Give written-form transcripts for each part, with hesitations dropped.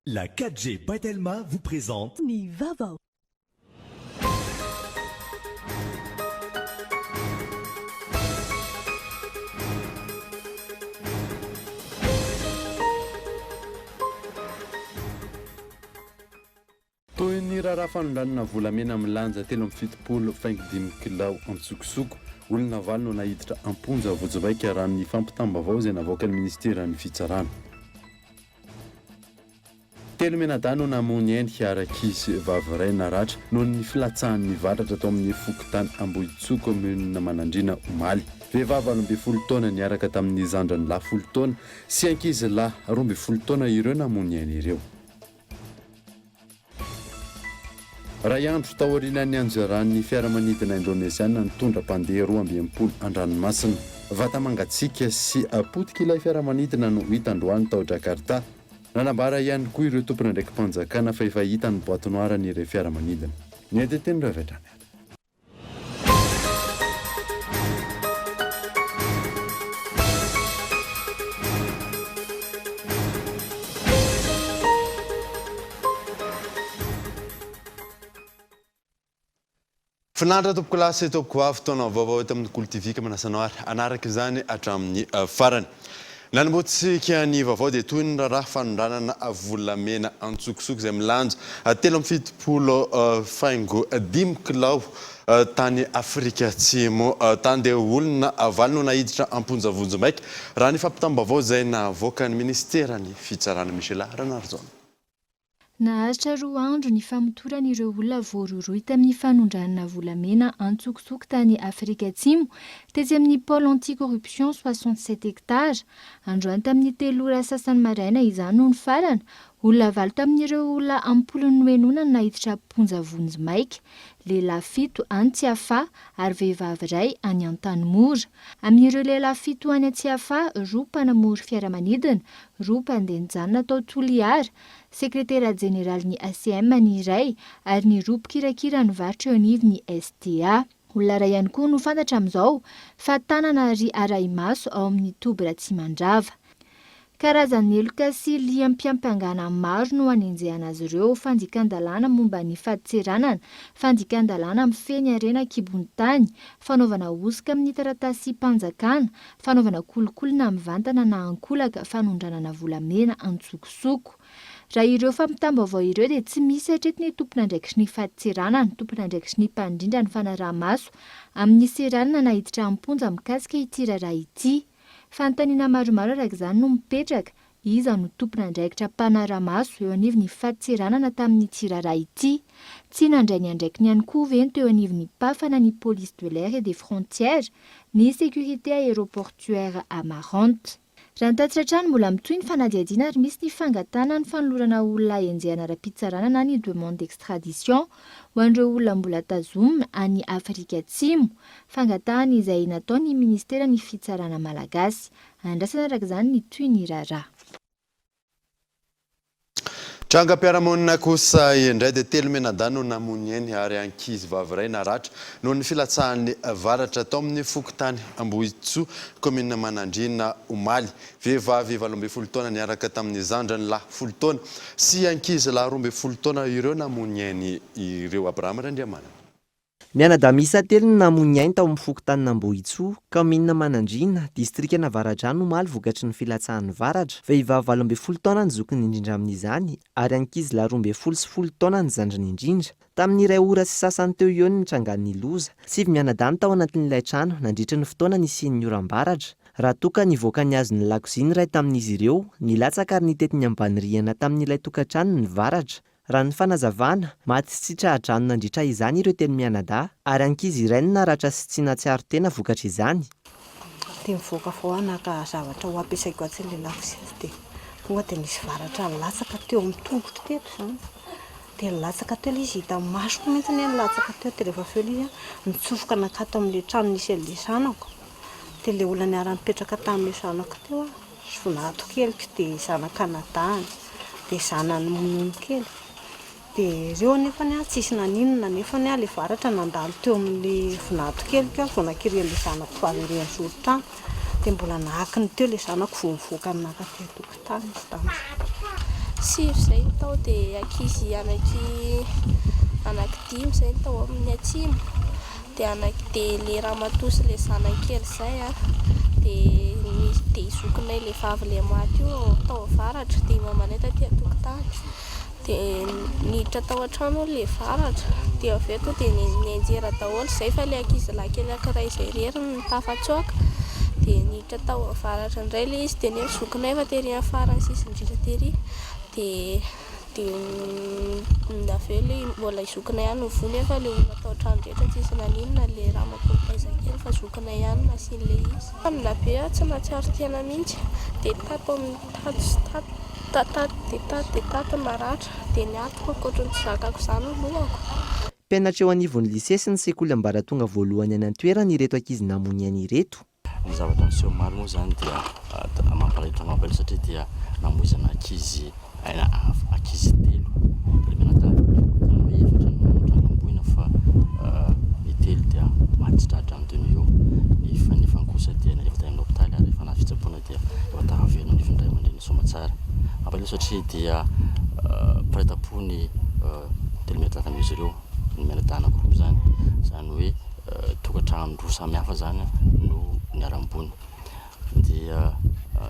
La 4G Batelma vous présente Ni Vava. Toy ny raharaha fanondranona volamena milanja 3.7 kilao antsokosoko olona valo no nahiditra amponja vojovaika raha ny fampitambavao izay navoaka ny ministeran'ny fitsarana. Telo menada no namony eny hiarakizy vavy naratra noho ny filatsahan'ny varatra tao amin'ny fokotany Ambohitsoko commune Manandrina Omaly. Vehivavy 12 taona niaraka tamin'ny zandrany lahy 10 taona sy ankizy lahy 12 taona ireo namony eny ireo. Ray andro taorian'ny anjaran'ny fiaramanidina Indoneziana nitondra mpandeha 12 an-dranomasina. Vata mangatsiaka sy apotika ilay fiaramanidina no hita androany tao Jakarta. Nanambara ihany koa ireo tompona ndraiky mpanjakana fa efa hita ny boaty noaran'ireo fiaramanidina. Ny ateteny ireo avy hatrany. Finaritra tompoko lasy eto avy taona vaovao eto amin'ny Kolotivika Manasanao ary anaraka izany hatramin'ny farany. Nanombotsika ny vaovao dia toy ny raharaha fanondranana volamena antsokosoko izay milanja 3.5 kilao tany Afrika Atsimo tany dia olona valo no nahiditra amponja vonjimbaika raha ny fampitambavao izay navoaka ny ministeran'ny fitsarana Michela Ranarzona. Naharitra 2 andro ny famotoran'ireo olona voarohirohy tamin'ny fanondranana volamena antsokosoko tany Afrika Atsimo tetsy amin'ny pôle anti-corruption 67 hectares. Androany tamin'ny 3 ora sasany maraina izany no ny farana. Olona valo tamin'ireo olona ampolony noenona no nahiditra amponja vonjimbaika. Lehilahy 7 any Tsiafa ary vehivavy 1 any Antanimora. Amin'ireo lehilahy 7 any Tsiafa, 2 mpanamory fiaramanidina, 2 mpandeha nijanona tao Toliara, sekretera jeneraly ny ACM ny iray ary ny 2 mpikirakira nivarotra eo anivon'ny SDA. Olona iray ihany koa no fantatra amin'izao fa tanana ry Araimaso ao amin'ny Tobra Tsimandrava. Karazany eloka sy liam-piampiangana maro no anenjehana azy ireo fandikan-dalàna momba ny faditseranana, fandikan-dalàna mifeny harena kibon-tany, fanaovana osika amin'ny taratasy mpanjakana, fanaovana kolokolona mivantana na ankolaka, fanondranana volamena antsokosoko. Raha ireo fampitambavao ireo dia tsy misy hatreto ny tompona ndraiky ny faditseranana, tompona ndraiky ny mpandrindra ny fanaraha-maso amin'ny seranana nahiditra amponja mikasika ity raharaha ity. Fanontaniana maromaro araka izany no mipetraka, iza no tompona ndraikitra mpanara-maso eo anivon'ny faditseranana tamin'ity raharaha ity. Tsy nandray ny andraikiny ihany koa vento eo anivon'ny pafana ny police de l'air et des frontières, ny sécurité aéroportuaire Amarante. Raha nitatitra hatrany mbola mitohy ny fanadihadiana ary misy ny fangatana ny fanolorana olona enjehana ara-pitsarana na ny demande d'extradition ho an'ireo olona mbola tazomina any Afrika Atsimo, fangatahana izay nataon'ny ministeran'ny fitsarana malagasy. Andrasana araka izany ny toy ny raharaha. Trangam-piarahamonina kosa indray dia 3 menada no namony eny ary ankizy vavy 1 naratra noho ny filatsahan'ny varatra tao amin'ny fokotany Ambohitsoko commune Manandrina Omaly. Vehivavy 12 taona niaraka tamin'ny zandrany lahy 10 taona sy ankizy lahy 12 taona ireo namony eny ireo Abraham Randriamanana. Mianada misa 3 no namony ainy tao amin'ny fokotany Ambohitsoko commune Manandrina distrika Navaradrano Omaly vokatry ny filatsahan'ny varatra. Vehivavy 12 taona ny zokiny indrindra amin'izany ary ankizy lahy 12 sy 10 taona ny zandrany indrindra. Tamin'ny 2 ora sy sasany teo eo ny trangan'ny loza. 7 mianadany tao anatin'ilay trano nandritra ny fotoana nisian'ny oram-baratra. Raha toka nivoaka ny azon'ny lakoziny iray tamin'izy ireo, nilatsaka ary nitetiny ambany rihana tamin'ilay tokantrano ny varatra. Raha ny fanazavana, maty sy tsy trahadrano nandritra izany ireo teny mianada ary ankizy iray ny naratra sy tsy natsiaro tena vokatra izany. Dia mivoaka foanaka zavatra ho ampiasaiko atsy ilay lakoziny dia tonga dia nisy varatra latsaka teo amin'ny tongotra teto izany. Dia latsaka teo ilay izy hita masoko mihitsy ny latsaka teo dia rehefa avy eo ilay izy mitsofoka nakato amin'ilay trano nisy an'ilay zanako. Dia ilay olona niara-nipetraka tamin'ilay zanako teo vonato keliko dia zanan-Kanada dia zanany monono kely. Dia ireo nefa tsisy naninona nefa ilay varatra nandalo teo amin'ny vonato keliko vonakirian'ilay zanako fahavereny zoron-trano dia mbola nahakiny teo ilay zanako vomivoaka aminaka teo tokotany izy tamin'izay. sivy izay ny tao dia ankizy anankidimy izay ny tao amin'ny atsimo dia le ramatoa sy le zanankely izay dia izokinay le vavy le maty io tao avaratra dia mamanay taty an-tokotany dia niditra tao an-trano le varatra dia avy eo dia nianjera daholo izay fa le ankizy lahy kely ankiray izay rery ny tafatsoaka dia niditra tao avaratra indray le izy dia nizokinay fa tery amin'ny farany sisindritra tery dia avy eo le mbola izokinay ihany ny vony fa le olona tao an-trano rehetra tsisy naninona le ramatoa paizakely fa zokinay ihany masiny le izy amina be tsy nahatsiaro tena mihitsy dia tato amin'ny tato maratra dia niatoko ankoatrany tsy zakako izany lohako. Mpianatra eo anivon'ny lisea sy ny sekoly ambaratonga voalohany any an-toerana ireto ankizy namony any ireto. Ny zavatra miseho maro moa zany dia mampalahitra mampalahitra satria dia namoizana ankizy telo menata hoe efatra no trangam-boina fa ny telo dia mahatsitratra amin'ny eo nefany kosa dia rehefa tay amin'ny hôpitaly ary rehefa nafitsaboana dia efa tahaveno ny findray aman-dreny somatsara mampalahitra satria dia mpiray-tampo ny telo menataka amin'izy ireo ny menata anankiroa zany hoe tokantrano roa samihafa zany no niarambony dia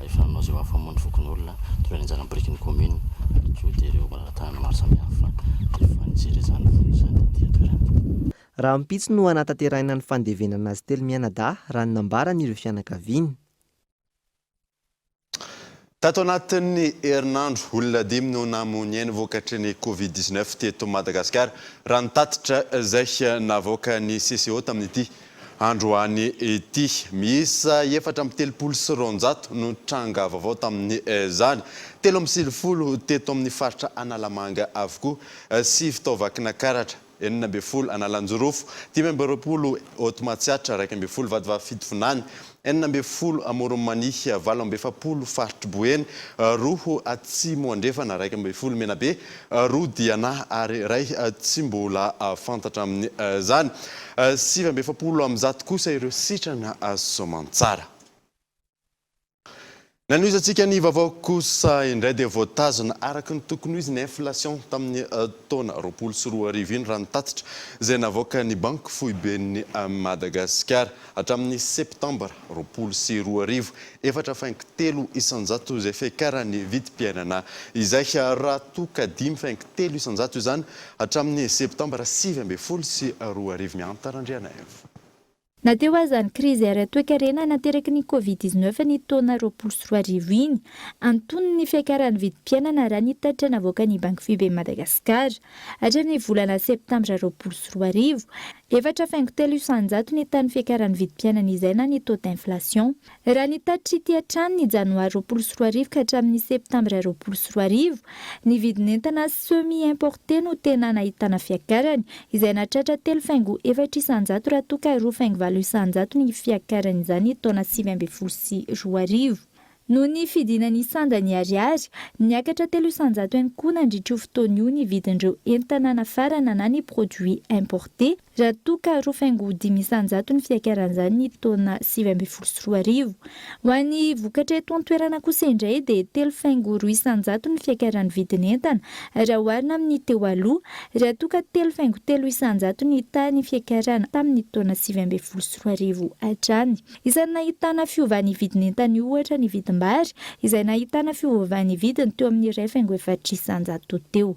efa nanao zay hafamoan'ny fokony olona toy ny anjara birikin'ny commune ko dia ireo malatanana maro samihafa efa nijery zany zany dia toerana. Raha mpitso no anatanterahina ny fandevenana azy telo mianadahy raha ny nambarany ireo fianakaviany. Tato anatin'ny herinandro olona dimy no namony eny vokatry ny Covid-19 teto Madagasikara raha nitatitra izay navoaka ny CCO tamin'ity androany ity miisa 430 no tranga vaovao tamin'ny zany 7 teto amin'ny faritra Analamanga avokoa 9 fitaovakina karatra 9 Analanjorofo 12 Otomatsiatra 12 Vadivavy-Fitovinany 9 Amoromani 7 faritra Boeny 2 Atsimo Andrefana 12 Menabe 2 Diana ary 1 tsy mbola fantatra amin'ny zany 7 am'zato kosa ireo sitrana soamantsara. Nanoizatsika ny vaovao kosa indray dia voatazana araka ny tokony izy ny inflation tamin'ny taona 2024 raha nitatitra izay navoaka ny banky foiben'ny Madagasikara hatramin'ny septambra 2024 4.3 isanjato izay fiakarany vidim-piainana izay raha toka 5.3 isanjato izany hatramin'ny septambra 2024 miantarandriana eva. Nateo azany krizy ara-toekarena nateraky ny Covid-19 ny taona 2024 iny antonony ny fiakaran'ny vidim-piainana raha nitatitra navoaka ny banky foiben'ny Madagasikara hatramin'ny volana septambra 2024 4.3 isanjato ny tany fiakaran'ny vidim-piainana izay na ny taux d'inflation raha nitatitra ity hatrany ny janoary 2024 ka hatramin'ny septambra 2024 ny vidin'entana semi importé no tena nahitana fiakarany izay natratra 3.4 isanjato raha toka 2.8 isanjato ny fiakarany izany taona 2024 no ny fidinany sanda ny ariary niakatra 3 isanjato ihany koa nandritra fotoana io ny vidin'ireo entana nafarana na ny produit importé raha toka 2.5 isanjato ny fiakaran'izany ny taona 2024 ho an'ny vokatra eto an-toerana kosa indray dia 3.2 isanjato ny fiakaran'ny vidin'entana raha oharina amin'ny teo aloha raha toka 3.3 isanjato ny tany fiakarana tamin'ny taona 2024 hatrany isany nahitana fiovan'ny vidin'entana io ohatra ny vidim-bary izay nahitana fiovan'ny vidiny teo amin'ny 2.4 isanjato teo.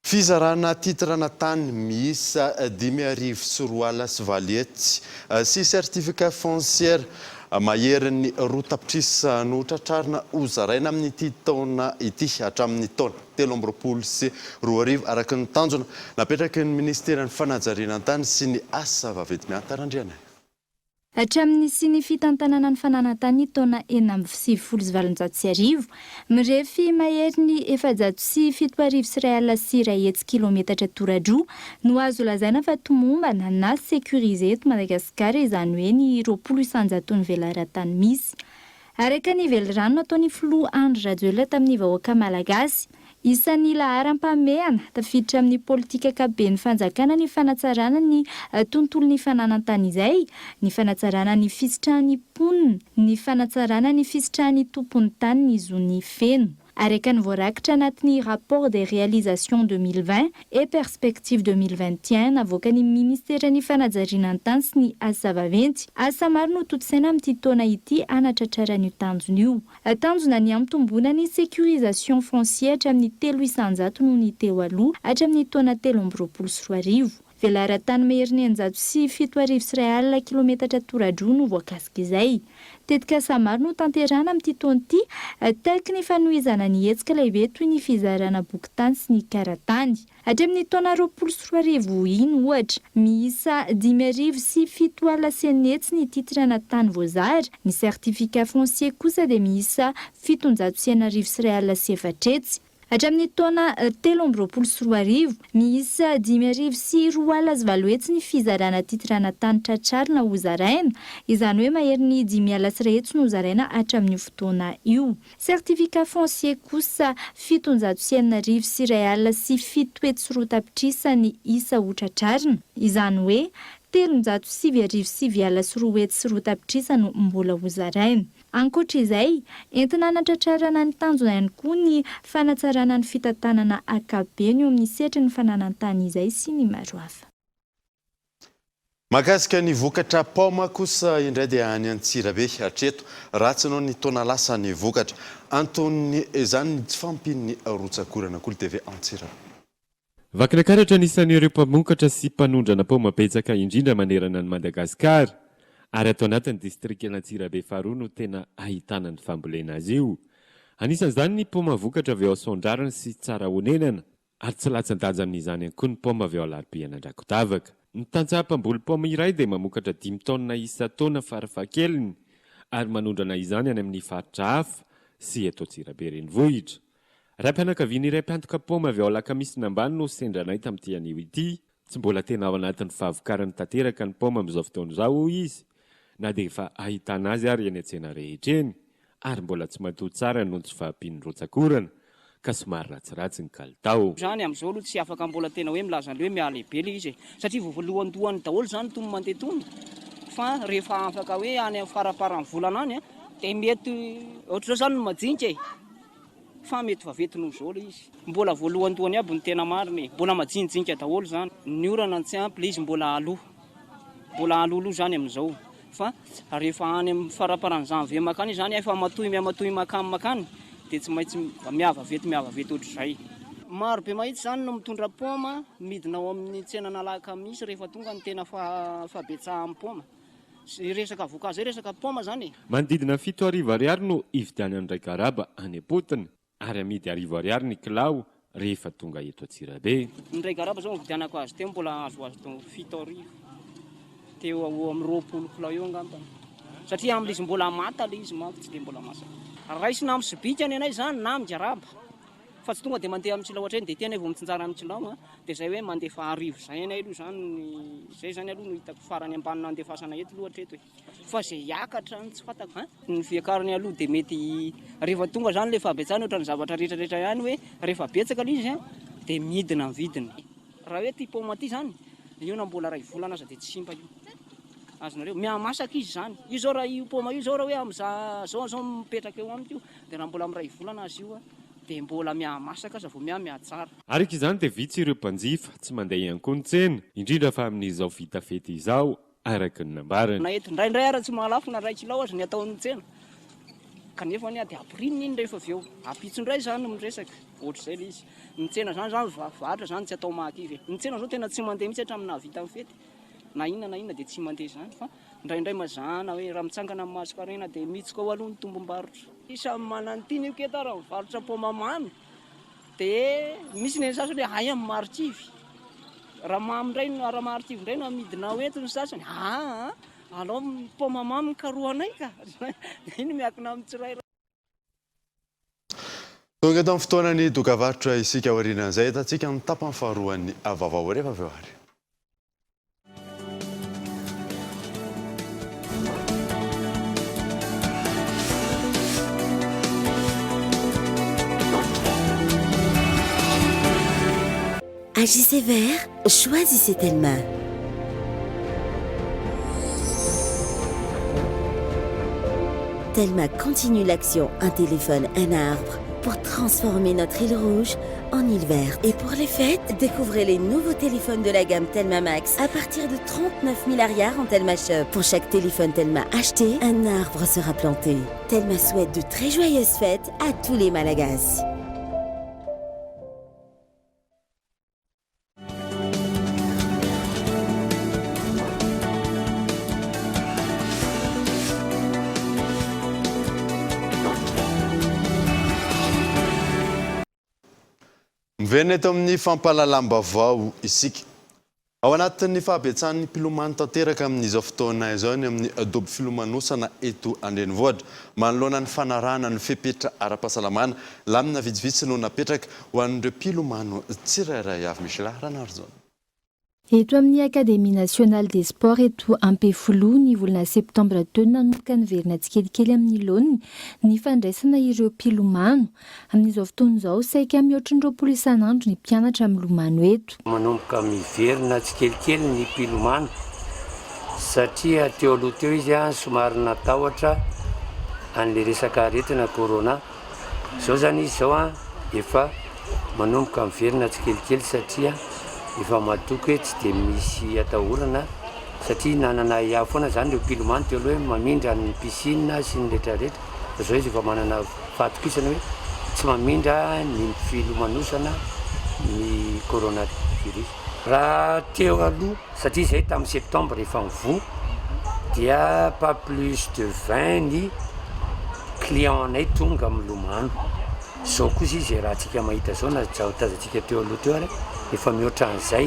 Fizarana titrana tany miisa 5,4 sy valetsy sy certificat foncière maherin'ny roa tapitrisa no tratrarina hozaraina amin'ity taona ity hatramin'ny taona 2024 sy 2024 araka ny tanjona napetraky ny ministeran'ny fanajariana-tany sy ny asa vaventy miantarandriana. Hatramin'ny sy ny fitantanana ny fananantany taona 7,7 mirefy maherin'ny 7,7 sy real sy iray hetsy kilometatra tora-droa no azo lazaina fa tomombana na sécurisé eto Madagasikara izany hoe ny 20 isanjato ny velaran-tany misy. Araka ny velirano ataony Flo Andry Rajoelina tamin'ny vahoaka malagasy. Isan'ny laharam-pameana tafiditra amin'ny politika akaben'ny fanjakana ny fanatsarana ny tontolon'ny fananantany izay, ny fanatsarana ny fisitrahan'ny mponina, ny fanatsarana ny fisitrahan'ny tompon'ny tany ny zony feno. araka ny voarakitra anatin'ny rapport des réalisations 2020 et perspective 2021 navoaka ny ministeran'ny fanajariana ny tany sy ny asa vaventy. Asa maro no totosaina amin'ity taona ity anatratrarany io tanjona io. Tanjona ny ampitomboana ny sécurisation foncière hatramin'ny 300 noho ny teo aloha hatramin'ny taona 2024. Velaran-tany meheriny 907 kilometatra toradroa no voakasika izay. Tetika asa maro no tanterana amin'ity taona ity, tahaka ny fanohizana ny hetsika lehibe toy ny fizarana bokitany sy ny karatany. Hatramin'ny taona 2024 iny ohatra, miisa 5,7 senetsy ny titrana tany voazary, ny certificat foncier kosa dia miisa 7,7 hatramin'ny taona 2024 miisa 5,2 ny fizarana titrana tany tratrarina ho zaraina, izany hoe mahery ny 5,1 no zaraina hatramin'ny fotoana io. Certificat foncier kosa 7,9 sy 7 sorotapitrisa ny isa ho tratrarina, izany hoe 3,7 sorotapitrisa no mbola ho zaraina. Ankoatra izay, entina anatratrarana ny tanjona ihany koa ny fanatsarana ny fitantanana ankapobeny eo amin'ny sehatry ny fananantany izay sy ny maro hafa. Mahakasika ny vokatra paoma kosa indray dia any Antsirabe hatreto ratsinao ny taona lasa ny vokatra antony izany ny tsy fampin'ny rotsakorana Kolo TV Antsirabe. Vakinakaratra nisan'ireo mpamokatra sy mpanondrana paoma betsaka indrindra manerana ny Madagasikara. Ary atao anatin'ny distrikta Antsirabe faharoa no tena ahitana ny fambolena azy io. Anisan'izany ny paoma vokatra avy ao Sondrarana sy tsara honenana, ary tsy latsan-danja amin'izany ihany koa ny paoma avy ao Alarobia Andrakotavaka. Ny tantsaha-mpamboly paoma iray dia mamokatra 5 taona isa-taona farafahakeliny, ary manondrana izany any amin'ny faritra hafa sy eto Antsirabe renivohitra. Raim-pianakaviana iray mpiantoka paoma avy ao Lakamisina ambany no sendranay tamin'ity anio ity. Tsy mbola tena ao anatin'ny fahavokarany tanteraka ny paoma amin'izao fotoana izao izy. Na dia efa ahitana azy ary eny an-tsena rehetra eny, ary mbola tsy matoa tsara noho tsy fahampian'ny rotsakorana ka somary ratsiratsy ny kalitao. Zany amin'izao aloha tsy afaka mbola tena hoe milaza hoe mialehibe ilay izy satria voalohandohany daholo zany tony mandeha tony. Fa rehefa afaka hoe any amin'ny faraparany volana any dia mety ohatr'izao zany no majinika fa mety vavety noho izao ilay izy. Mbola voalohandohany aby ny tena mariny, mbola majinijinika daholo zany. Ny orana ny tsy ampy ilay izy mbola aloha zany amin'izao. Fa rehefa any amin'ny faraparany janvier makany zany efa matoy makany dia tsy maintsy miavavety ohatr'izay. Maro be mahitsy zany no mitondra paoma midina ao amin'ny tsenana Alakamisy rehefa tonga ny tena fahabetsahan'ny paoma. Resaka voankazo resaka paoma zany. Manodidina 7 ariary no ividiany an'Ray Garaba any Ampotony, ary amidy 10 ariary ny kilao rehefa tonga eto Antsirabe. Ny Ray Garaba zao vidianako azy teo mbola azo 7 ariary. Teo amin'ny 20 kilao eo angambany. Satria amin'izy mbola mata ilay izy manko tsy dia mbola masaka. Raisina amin'ny Sibika any anay zany na amin'ny Garaba. Fa tsy tonga dia mandeha amin'ny Tsilao hatreny dia tena vao mitsinjara amin'ny Tsilao dia izay hoe mandefa arivo izay anay aloha zany izay zany aloha no hitako farany ambanina andefasana eto aloha hatreto. Fa izay hiakatra tsy fatako ny fiakarany aloha dia mety rehefa tonga zany ilay fahabetsahana ohatran'ny zavatra rehetrarehetra ihany hoe rehefa betsaka ilay izy dia midina ny vidiny. Raha hoe ty paoma ty zany io na mbola 2 volana aza dia tsy simba io. Azonareo mihamasaka izy zany. Io zao raha io paoma io zao raha hoe amin'izao mipetraka eo aminy io dia raha mbola amin'ny 2 volana azy io dia mbola mihamasaka aza vao mihatsara. Araka izany dia vitsy ireo mpanjifa tsy mandeha ihany koa ny tsena, indrindra fa amin'izao vita fety izao araka ny nambarany. Na eto indraindray ara tsy mahalafo na 2 kilao azy ny ataon'ny tsena. Kanefa ny dia ampiriny iny rehefa avy eo. Ampitsondray zany no miresaka. Ohatr'izay ilay izy. Ny tsena zany vatra zany tsy atao mahakivy. Ny tsena zao tena tsy mandeha mihitsy hatramin'ny vita amin'ny fety. Na inona dia tsy mandeha zany fa indraindray mazana hoe raha mitsangana amin'ny Masonkarena dia mihitsika ao aloha ny tombom-barotra. Samy manana ty ny keta raha mivarotra paoma mamy dia misy ny sasany hoe ay amin'ny marikivy. Raha marikivy indray no amidina ho entiny sasany alao paoma mamy karoanay ka. Iny miakina amin'ny tsirairay. Tonga eto amin'ny fotoanany dokavarotra isika aorianan'izay etantsika amin'ny tapany faharoan'ny vaovao rehefa avy eo ary. Agissez vert, choisissez Telma. Telma continue l'action un téléphone, un arbre pour transformer notre île rouge en île verte. Et pour les fêtes, découvrez les nouveaux téléphones de la gamme Telma Max à partir de 39 milliards en Telma Shop. Pour chaque téléphone Telma acheté, un arbre sera planté. Telma souhaite de très joyeuses fêtes à tous les Malagasy. Mivena eto amin'ny fampahalalam-baovao isika. Ao anatin'ny fahabetsan'ny mpilomano tanteraka amin'izao fotoana izao ny amin'ny dobo filomanosana eto Andrenivohitra manoloana ny fanarahana ny fepetra ara-pahasalamana lamina vitsivitsy no napetraka ho an'ireo mpilomano tsirairay avy misy laharan'arzo. Eto amin'ny Académie nationale des sports eto Ampefoloha ny volana septambra teo nanomboka ny verina tsikelikely amin'ny laoniny ny fandraisana ireo mpilomano. Amin'izao fotoana izao saika mihoatra ny 20 isan'andro ny mpianatra milomano eto. Manomboka miverina tsikelikely ny mpilomano satria teo aloha teo izy somary natahotra an'le resaka aretina corona. Zao zany izy zao efa manomboka miverina tsikelikely satria efa matoky hoe tsy dia misy atahorana satria nanana iaho foana zany ireo mpilomano teo aloha hoe mamindra ny piscine sy ny rehetrarehetra. Zao izy efa manana fahatokisana hoe tsy mamindra ny filomanosana ny coronavirus. Raha teo aloha satria izay tamin'ny septembre efa mivoha dia pas plus de 20 ny client anay tonga milomano. Zao kosa izy raha tsika mahita zao na tazantsika teo aloha teo ary efa mihoatra an'izay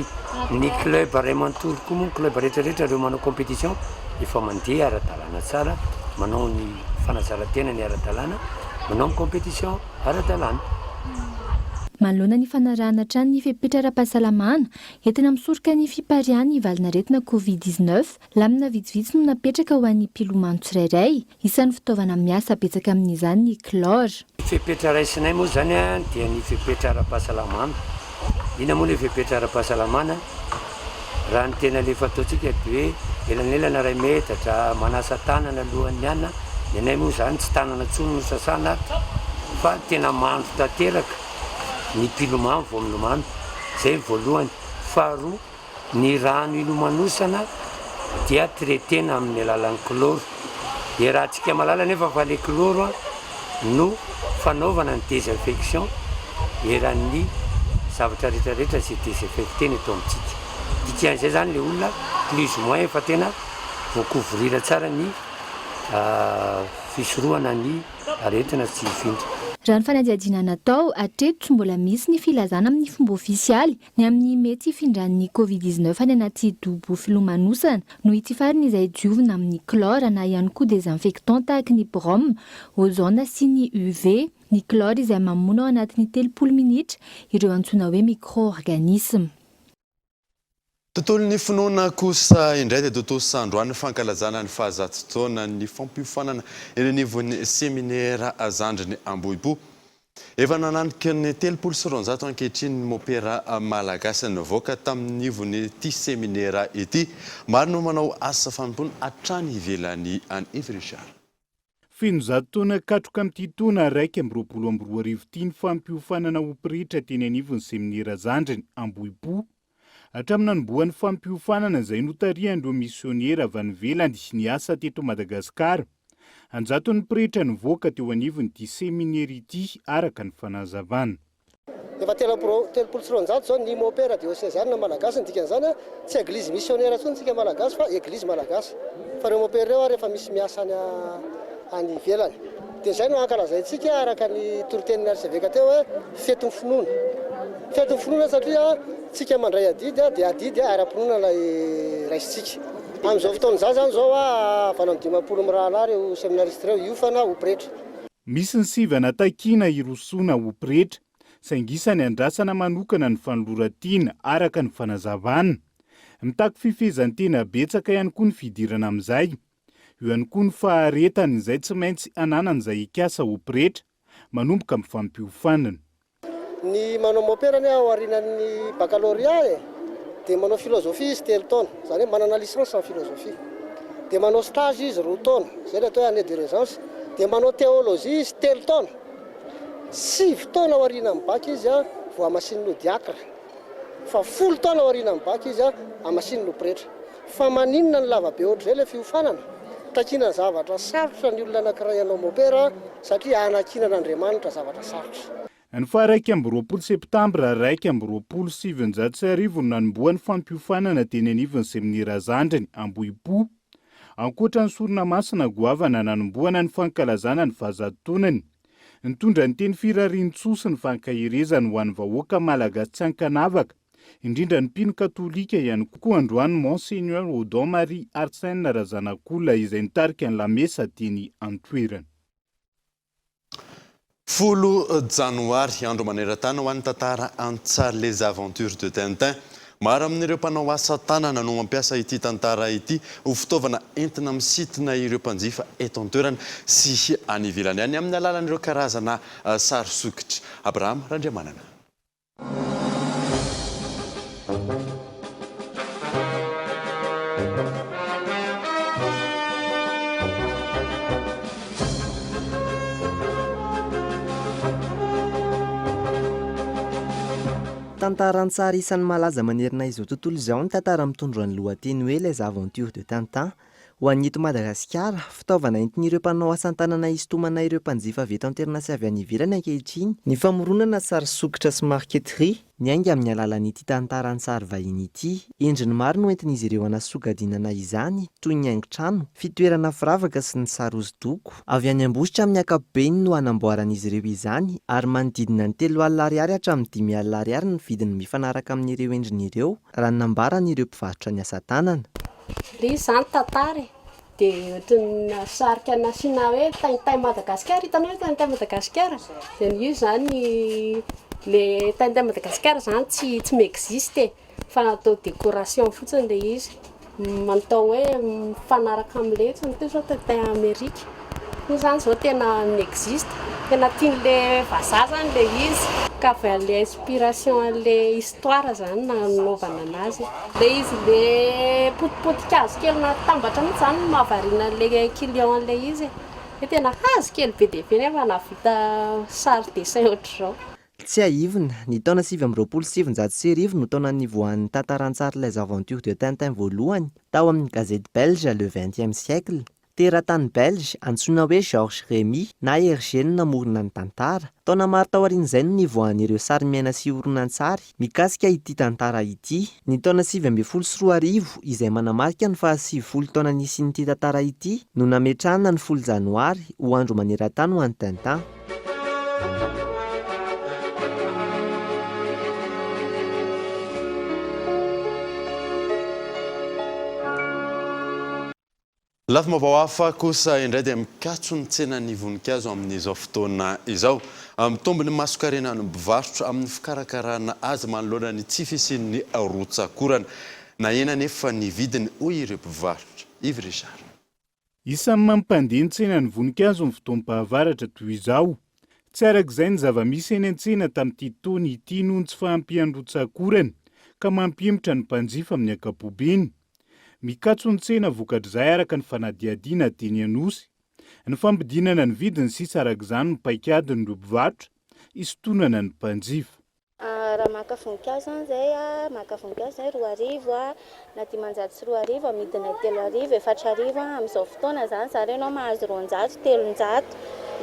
ny club ray manontolo koa moa club rehetrarehetra reo manao compétition efa mandeha ara-dalàna tsara, manao ny fanazara-tena ny ara-dalàna, manao ny compétition ara-dalàna. Manoloana ny fanarahana trano ny fepetra ara-pahasalamana entina misoroka ny fiparian'ny valinaretina Covid-19 lamina vitsivitsy no napetraka ho an'ny mpilomano tsirairay. Isan'ny fitaovana miasa betsaka amin'izany ny chlore. Fepetra raisinay moa zany dia ny fepetra ara-pahasalamana. Ina moa le fepetra ara-pahasalamana raha ny tena lefa ataontsika dia hoe elanelana ray metatra manasa tanana alohan'ny ana. Ny anay moa zany tsy tanana tsony no sasana fa tena mandro tanteraka ny mpilomano vao milomano. Zay voalohany. Faharoa ny rano ilomanosana dia traitena amin'ny alalan'ny chlore. Dia raha tsika malala nefa fa le chlore no fanaovana ny désinfection eran'ny zavatra rehetrarehetra sy désinfectena eto amintsika. Dikan'izay zany le olona plus ou moins efa tena voakovrira tsara ny fisorohana ny aretina sy findra. Raha ny fanadihadiana natao hatreto tsy mbola misy ny filazana amin'ny fomba ofisialy ny amin'ny mety hifindran'ny Covid-19 any anaty dobo filomanosana no hitifariny izay diovina amin'ny chlore na ihany koa désinfectant tahaka ny brome, ozone sy ny UV. Ny chlore izay mamona ao anatin'ny 30 minitra ireo antsoina hoe micro-organisme. Tontolon'ny finoana kosa indray dia totosa androany fankalazana ny fahazato-taona ny fampiofanana eny anivon'ny seminaire Zandriny Ambohipo. Efa nananika ny 390 ankehitriny ny mopera malagasy nivoaka tamin'ny nivon'ity seminaire ity. Maro no manao asa fanompona hatrany ivelany any Yves Richard. Finozato-taona katroka amin'ity taona 2022 ity ny fampiofanana ho piritra teny anivon'ny seminaire Zandriny Ambohipo. Hatramin'ny nanomboan'ny fampiofanana izay notarihan'ireo missionnera avy any ivelany sy niasa teto Madagasikara. Anjaton'ny piritra nivoaka teo anivon'ity seminaire ity araka ny fanazavana. Efa 390 zao ny mopera diocésaine malagasy ny dikan'izany tsy église missionnaire tsony tsika malagasy fa église malagasy. Fa reo mopera reo rehefa misy miasa any ivelany. Dia izay no ankalazaintsika araka ny toroteniny artseveka teo hoe fetin'ny finoana. Fetin'ny finoana satria tsika mandray adidy dia adidy ara-pinoana ilay raisitsika. Amin'izao fotoana zany zao vanao 50 mirahalahy reo seminariste reo iofana ho pretra. Misy ny sivana takiana irosoana ho pretra, saingisany andrasana manokana ny fanoloratiana araka ny fanazavana. Mitaky fifezany tena betsaka ihany koa ny fidirana amin'izay. Eo ihany koa ny faharetany izay tsy maintsy ananany izay ikasa ho pretra, manomboka amin'ny fampiofanana. Ny manao mopera ny ao arinan'ny baccalauréat dia manao philosophie izy 3 taona, zany hoe manana licence en philosophie. Dia manao stage izy 2 taona, zay ilay atao année de résence. Dia manao théologie izy 3 taona. 9 taona aoriana amin'ny bac izy a vao amasin'ny diacre fa 10 taona aoriana amin'ny bac izy a amasin'ny pretra fa maninona ny lavabe ohatr'izay le fiofanana takiana zavatra sarotra ny olona anankiray ianao mopera satria anakinan'Andriamanitra zavatra sarotra. Ny faha 1 septambra 1970 nanomboan'ny fampiofanana teny anivon'ny Seminira-Zandriny Ambohipo. Ankoatra ny Sorinamasina goavana nanomboana ny fankalazana ny vazantonany. Nitondra ny teny firarian-tsoa ny fankahirezany ho an'ny vahoaka malagasy tsy ankanavaka, indrindra ny mpino katolika ihany koa androany Monseigneur Odon Marie Arsène Razanakola izay nitarika ny lamesa teny Antoerana. 10 janoary andro maneran-tany ho an'ny tantara Antsary les aventures de Tintin. Maro amin'ireo mpanao asa tanana no mampiasa ity tantara ity ho fitaovana entina misitina ireo mpanjifa eto an-toerana sy any ivelany any amin'ny alalan'ireo karazana sary sokitra. Abraham Randriamanana. Tantaran-tsary isan'ny malaza manerina izao tontolo izao ny tantara mitondra ny lohateny hoe les aventures de Tintin. Ho an'ny eto Madagasikara, fitaovana entin'ireo mpanao asa tanana isintomana ireo mpanjifa avy eto an-toerana sy avy any ivelany ankehitriny. Ny famoronana sary sokitra sy marqueterie miainga amin'ny alalan'ity tantaran-tsary vahiny ity. Endriny maro no entin'izy ireo anasogadinana izany, toy ny haingon-trano, fitoerana firavaka sy ny sary hosodoko. Avy any Ambositra amin'ny ankapobeny no anamboaran'izy ireo izany, ary manodidina ny 3 alina ariary hatramin'ny 10 alina ariary ny vidiny mifanaraka amin'ireo endriny ireo, raha nambaran'ireo mpivarotra ny asa tanana. Le izany tantara dia ohatran'ny sarika nasiana hoe Tintin Madagasikara, hitanao hoe Tintin Madagasikara dia io zany le Tintin Madagasikara zany tsy m'existe fa natao décoration fotsiny le izy, manatao hoe mifanaraka amin'le Tintin Amerika. Io zany zao tena n'existe, tena tian'le vazaha zany le izy ka avy an'le inspiration an'le histoire zany nanaovana anazy. Le izy le potipotika-hazo kely natambatra mihitsy zany no mahavariana an'le client an'le izy. Hoe tena hazo kely be dia be nefa navita sary dessin ohatr'izao. Tsy aivina, ny taona 1970 no taona nivoahan'ny tantaran-tsary les aventures de Tintin voalohany tao amin'ny gazety belge le 20e siècle. Teratany belge antsoina hoe Georges Rémy na Hergé no namorona ny tantara. Taona maro taorian'izay no nivoahan'ireo sary miaina sy horonan-tsary mikasika ity tantara ity. Ny taona 1904 izay manamarika ny 70 taona nisian'ity tantara ity no nametrahana ny 10 janoary ho andro maneran-tany ho an'ny Tintin. Lafim-baovao hafa kosa indray dia mikatso ny tsenan'ny voninkazo amin'izao fotoana izao. Mitombiny masokarena ny mpivarotra amin'ny fikarakarana azy manoloana ny tsy fisian'ny rotsakorana. Na ena nefa ny vidiny hoy ireo mpivarotra. Yves Richard. Isan'ny mampandeha ny tsenan'ny voninkazo ny fotoam-pahavaratra toy izao. Tsy arak'izay ny zava-misy eny an-tsena tamin'ity taona ity noho ny tsy fahampian'ny rotsakorana ka mampihemitra ny mpanjifa amin'ny ankapobeny. Mikatso ny tsena vokatr'izay araka ny fanadihadiana teny Anosy. Ny fampidinana ny vidiny sisa arak'izany ny paikadin'ny mpivarotra isintonana ny mpanjifa. Raha maka voninkazo izay maka voninkazo izay 4 arivo na 500 sy 4 arivo amidina 3 arivo 4 arivo amin'izao fotoana zany zarenao mahazo 200 300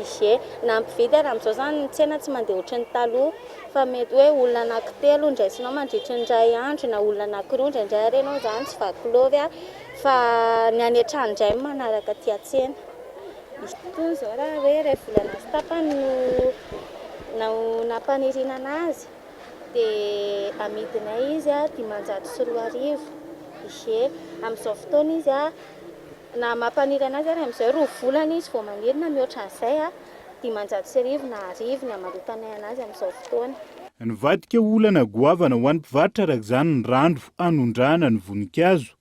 ishe na mpividy raha amin'izao zany ny tsena tsy mandeha ohatran'ny taloha fa mety hoe olona anankitelo ndraisinao mandritra ny iray andro na olona anankiroa indraindray renao zany tsy vaky lovy fa ny any an-trano indray manaraka aty an-tsena. Toy izao raha hoe ray volana sy tapany no nampanirina anazy dia amidinay izy 500 sy 4 arivo ishe amin'izao fotoana izy na mampaniry anazy ary amin'izay 2 volana izy vao manirina mihoatra an'izay 500 sy arivo na arivo ny amarotanay anazy amin'izao fotoana. Nivadika olana goavana ho an'ny mpivarotra arak'izany ny randro anondrahana ny voninkazo.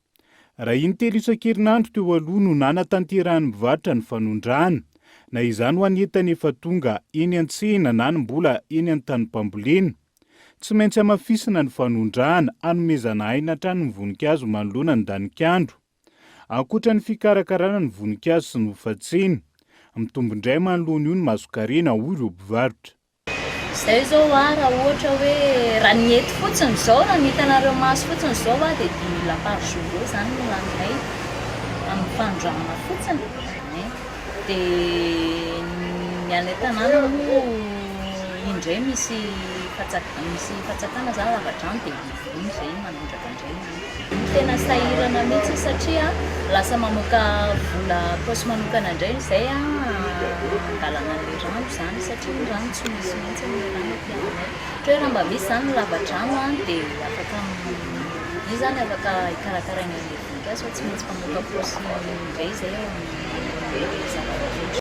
Raha iny telo isan-kerinandro teo aloha no nanatanterahan'ny mpivarotra ny fanondrahana, na izany ho an'ny entana efa tonga eny an-tsena na ny mbola eny an-tany-pambolena. Tsy maintsy amafisina ny fanondrahana anomezana aina hatrany ny voninkazo manoloana ny danikandro. Ankoatra ny fikarakarana ny voninkazo sy ny hofatsena, mitombindray manoloana io ny masokarena hoy ireo mpivarotra. Izay zao raha ohatra hoe raha niety fotsiny zao raha nihitanareo maso fotsiny zao dia 2000 par jour zany no laninay amin'ny fanondranana fotsiny dia ny any tanàna moa indray misy fatsakana zany lavadrano dia iny zay manondraka indray tena sahirana mihitsy satria lasa mamoaka vola paosy manokana indray izay angalana le rano zany satria rano tsy misy mihitsy ny rano ampianay ohatra raha mba misy zany lavadrano dia afaka io zany afaka hikarakaraina le voninkazo fa tsy maintsy mamoaka paosy indray zay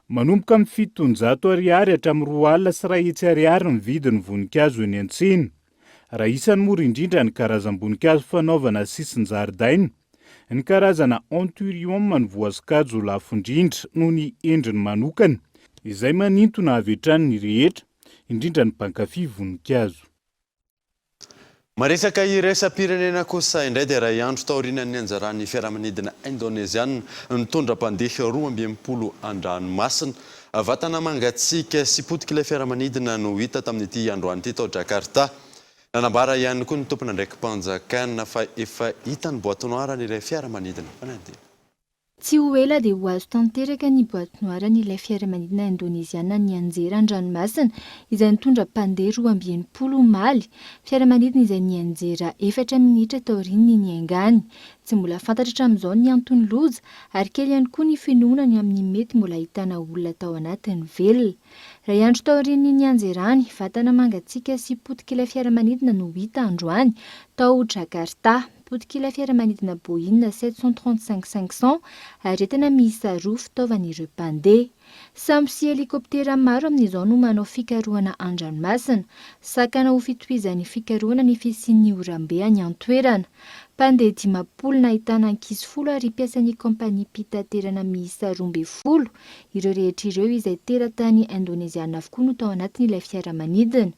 manomboka amin'ny 700 ariary hatramin'ny 2 alina sy 2 ariary ny vidin'ny voninkazo eny an-tsena. Raha isany mora indrindra ny karazam-boninkazo fanaovana sisin-jaridaina, ny karazana anthurium ny voasikajo lafo indrindra noho ny endriny manokana, izay manintona avy hatrany ny rehetra, indrindra ny mpankafy voninkazo. Maresaka iraisam-pirenena kosa indray dia ray andro taorian'ny anjaran'ny fiaramanidina indoneziana nitondra-pandeha 12 an-dranomasina vatana mangatsiaka sy potika ilay fiaramanidina no hita tamin'ity androany ity tao Jakarta. Nanambara ihany koa ny tompona ndraiky mpanjakana fa efa hita ny boîte noire n'ilay fiaramanidina fanadina. Tsy ho ela dia ho azo tanteraka ny boîte noire n'ilay fiaramanidina indoneziana ny anjera an-dranomasina izay nitondra mpandeha 12 maly. Fiaramanidina izay ny anjera 4 minitra taorian'ny niaingany. Tsy mbola fantatra hatramin'izao ny antony loja ary kely ihany koa ny finoana ny amin'ny mety mbola ahitana olona tao anatiny velona. Ray andro taorian'ny nianjerany, vatana mangatsiaka sy potika ilay fiaramanidina no hita androany tao Jakarta. Potika ilay fiaramanidina Boeing 735-500 ary tena miisa 2 fitaovan'ireo mpandeha. Samby sy helikoptera maro amin'izao no manao fikarohana an-dranomasina. Sakana ho fitohizan'ny fikarohana ny fisian'ny orambe any an-toerana. Mpandeha 50 ahitana ankizy 10 ary mpiasan'ny kompania mpitaterana miisa 12. Ireo rehetra ireo izay teratany indoneziana avokoa no tao anatin'ilay fiaramanidina.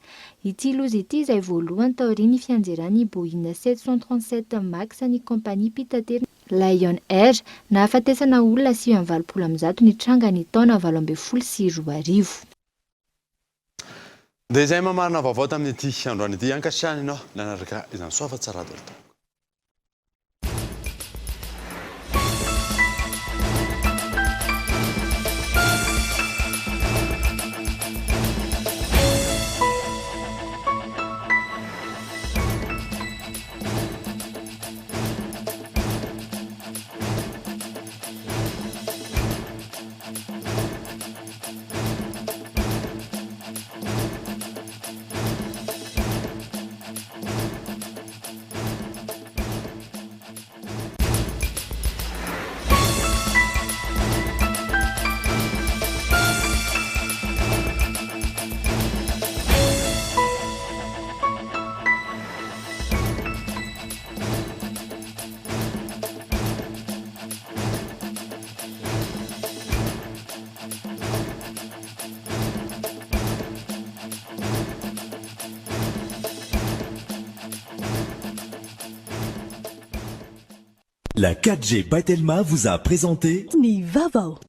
Ity loza ity izay voalohany taorian'ny fianjeran'ny Boeing 737 Max ny kompania mpitaterana Lion Air nahafatesana olona 920 ny trangany taona 2012. Dia izay mamarina vaovao tamin'ity androany ity ankasitrahany ianao nanaraka izany soafa tsara dorto. La 4G by Telma vous a présenté Ni Vavao.